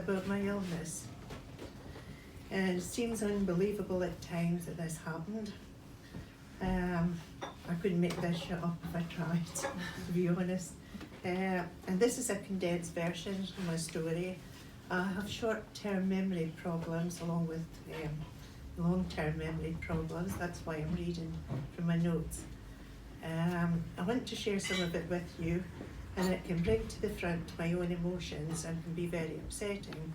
about my illness. And it seems unbelievable at times that this happened. I couldn't make this shit up if I tried, to be honest. And this is a condensed version of my story. I have short-term memory problems along with long-term memory problems. That's why I'm reading from my notes. I want to share some of it with you, and it can bring to the front my own emotions and can be very upsetting.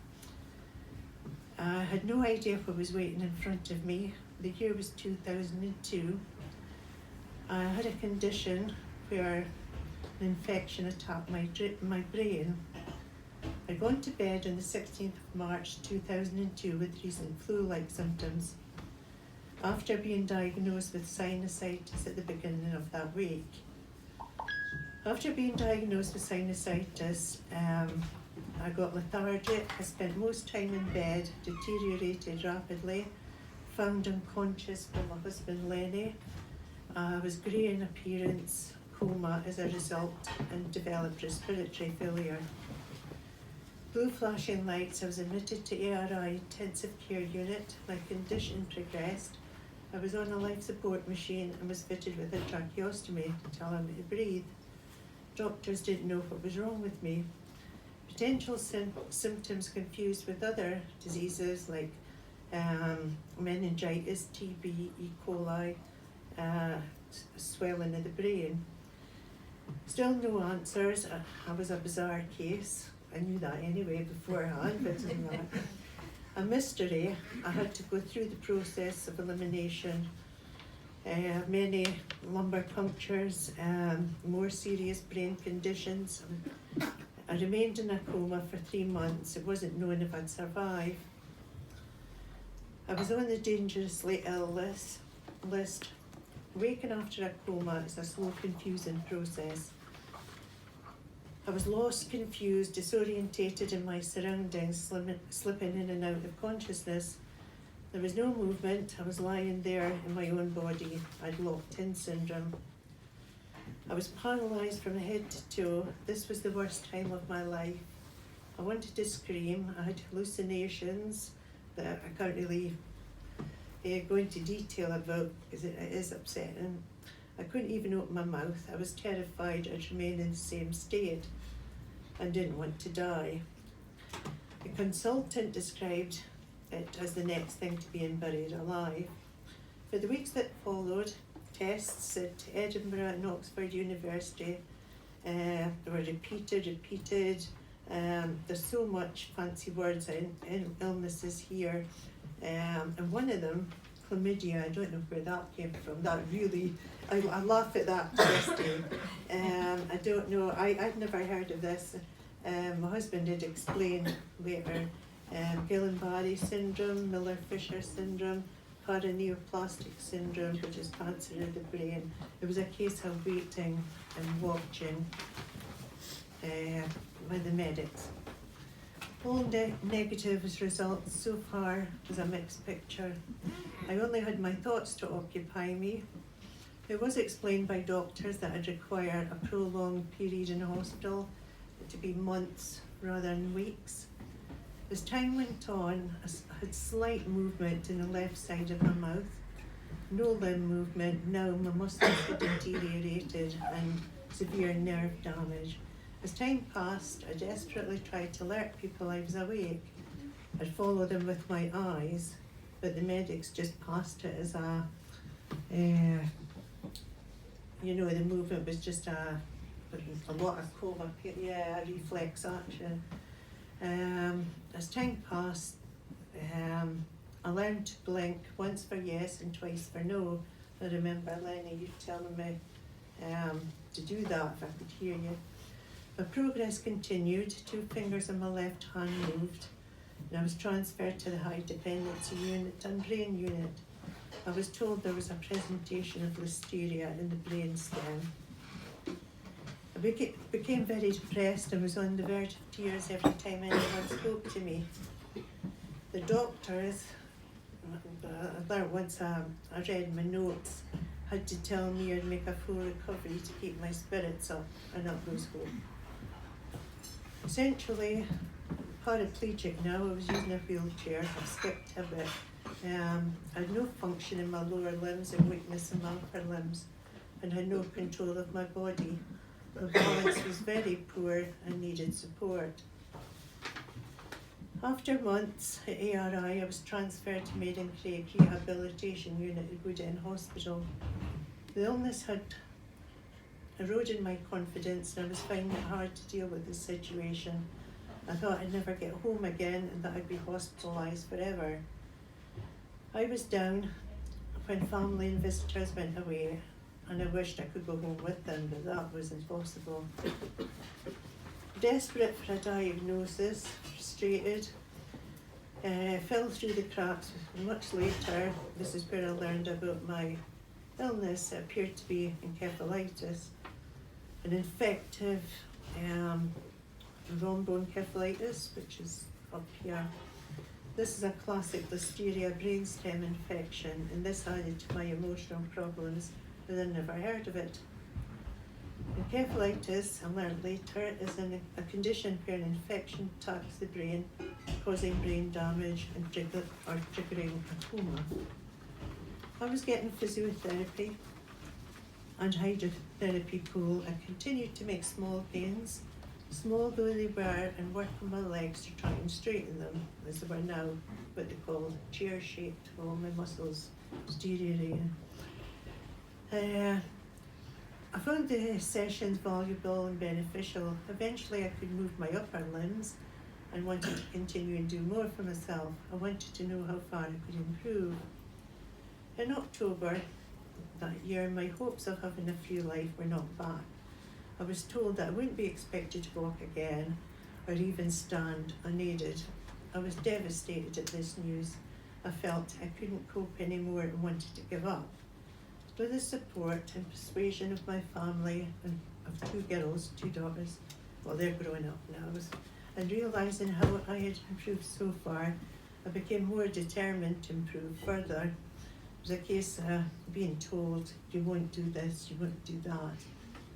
I had no idea what was waiting in front of me. The year was 2002. I had a condition where an infection attacked my brain. I'd gone to bed on the 16th of March 2002 with recent flu-like symptoms after being diagnosed with sinusitis at the beginning of that week. After being diagnosed with sinusitis, I got lethargic. I spent most time in bed, deteriorated rapidly, found unconscious by my husband Lenny. I was grey in appearance, coma as a result, and developed respiratory failure. Blue flashing lights. I was admitted to ARI intensive care unit. My condition progressed. I was on a life support machine and was fitted with a tracheostomy to allow me to breathe. Doctors didn't know what was wrong with me. Potential symptoms confused with other diseases like meningitis, TB, E. coli, swelling of the brain. Still no answers. I was a bizarre case. I knew that anyway beforehand, but a mystery. I had to go through the process of elimination, many lumbar punctures, more serious brain conditions. I remained in a coma for 3 months. It wasn't known if I'd survive. I was on the dangerously ill list. Waking after a coma is a slow, confusing process. I was lost, confused, disorientated in my surroundings, slipping in and out of consciousness. There was no movement. I was lying there in my own body. I'd locked-in syndrome. I was paralysed from head to toe. This was the worst time of my life. I wanted to scream. I had hallucinations that I can't really go into detail about because it is upsetting. I couldn't even open my mouth. I was terrified I'd remain in the same state and didn't want to die. The consultant described it as the next thing to being buried alive. For the weeks that followed, tests at Edinburgh and Oxford University were repeated. There's so much fancy words in illnesses here. And one of them, chlamydia, I don't know where that came from. That really, I laugh at that to this day. I don't know, I'd never heard of this. My husband did explain later. Guillain-Barré syndrome, Miller-Fisher syndrome, paraneoplastic syndrome, which is cancer of the brain. It was a case of waiting and watching by the medics. All negative results so far was a mixed picture. I only had my thoughts to occupy me. It was explained by doctors that I'd require a prolonged period in hospital, to be months rather than weeks. As time went on, I had slight movement in the left side of my mouth, no limb movement. Now my muscles had deteriorated and severe nerve damage. As time passed, I desperately tried to alert people I was awake. I'd follow them with my eyes, but the medics just passed it as the movement was just a lot of coma, a reflex action. As time passed, I learned to blink once for yes and twice for no. I remember Lenny, you telling me to do that if I could hear you. My progress continued. 2 fingers on my left hand moved, and I was transferred to the high dependency unit and brain unit. I was told there was a presentation of listeria in the brain stem. I became very depressed and was on the verge of tears every time anyone spoke to me. The doctors, once I read my notes, had to tell me I'd make a full recovery to keep my spirits up and not lose hope. Essentially, paraplegic now. I was using a wheelchair. I've skipped a bit. I had no function in my lower limbs and weakness in my upper limbs, and had no control of my body. My balance was very poor and needed support. After months at ARI, I was transferred to Maiden Craig Rehabilitation Unit at Wood End Hospital. The illness had eroded my confidence, and I was finding it hard to deal with the situation. I thought I'd never get home again and that I'd be hospitalised forever. I was down when family and visitors went away, and I wished I could go home with them, but that was impossible. Desperate for a diagnosis, frustrated, fell through the cracks. Much later, this is where I learned about my illness. It appeared to be encephalitis, an infective rhomboencephalitis, which is up here. This is a classic Listeria brainstem infection, and this added to my emotional problems, but I never heard of it. Encephalitis, I learned later, is a condition where an infection attacks the brain, causing brain damage and triggering a coma. I was getting physiotherapy and hydrotherapy pool. I continued to make small gains, small though they were, and work on my legs to try and straighten them, as they were now what they call chair-shaped. All my muscles deteriorating. I found the sessions valuable and beneficial. Eventually I could move my upper limbs and wanted to continue and do more for myself. I wanted to know how far I could improve. In October that year, my hopes of having a free life were not back. I was told that I wouldn't be expected to walk again or even stand unaided. I was devastated at this news. I felt I couldn't cope anymore and wanted to give up. With the support and persuasion of my family and of 2 girls, 2 daughters, well, they're growing up now, and realising how I had improved so far, I became more determined to improve further. It was a case of being told, you won't do this, you won't do that.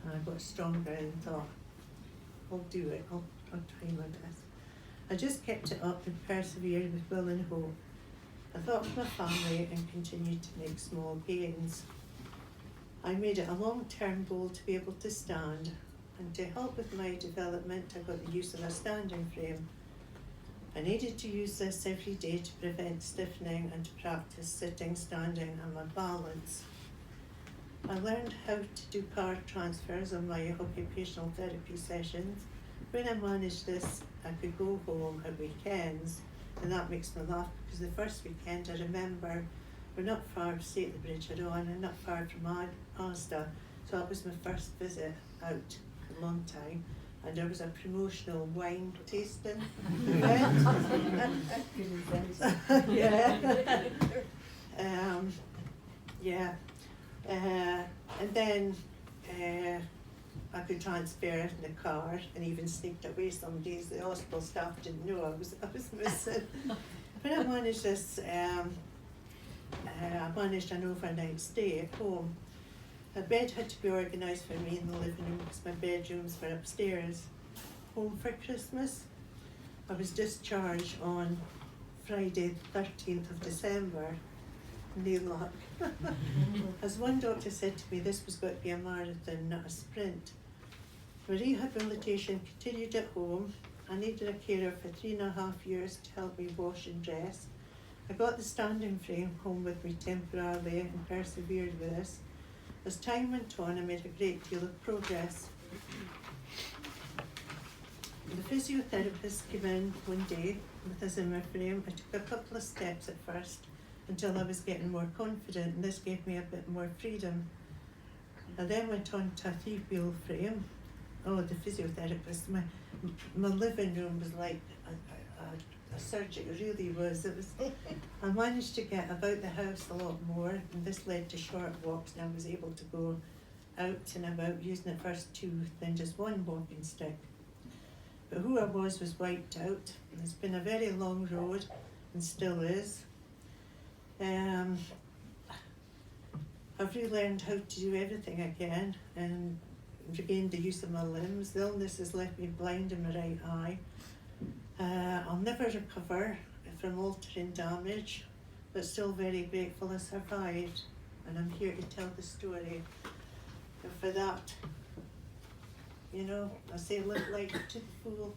And I got stronger and thought, I'll do it, I'll try my best. I just kept it up and persevered with will and hope. I thought of my family and continued to make small gains. I made it a long-term goal to be able to stand, and to help with my development, I got the use of a standing frame. I needed to use this every day to prevent stiffening and to practice sitting, standing, and my balance. I learned how to do power transfers on my occupational therapy sessions. When I managed this, I could go home at weekends, and that makes me laugh because the first weekend I remember we're not far from State the Bridge at all, and not far from Asda, so that was my first visit out in a long time, and there was a promotional wine tasting event. And then I could transfer in the car and even sneaked away some days. The hospital staff didn't know I was missing. When I managed this, I managed an overnight stay at home. A bed had to be organised for me in the living room because my bedrooms were upstairs. Home for Christmas. I was discharged on Friday, 13th of December. No luck. As one doctor said to me, this was going to be a marathon, not a sprint. My rehabilitation continued at home. I needed a carer for 3.5 years to help me wash and dress. I got the standing frame home with me temporarily and persevered with this. As time went on, I made a great deal of progress. The physiotherapist came in one day with a Zimmer frame. I took a couple of steps at first until I was getting more confident, and this gave me a bit more freedom. I then went on to a 3-wheel frame. Oh, the physiotherapist, my living room was like a surgery, it really was. I managed to get about the house a lot more, and this led to short walks, and I was able to go out and about using at first 2, then just 1 walking stick. But who I was wiped out. It's been a very long road, and still is. I've relearned how to do everything again and regained the use of my limbs. The illness has left me blind in my right eye. I'll never recover from altering damage, but still very grateful I survived, and I'm here to tell the story. And for that, you know, I say live life to the full.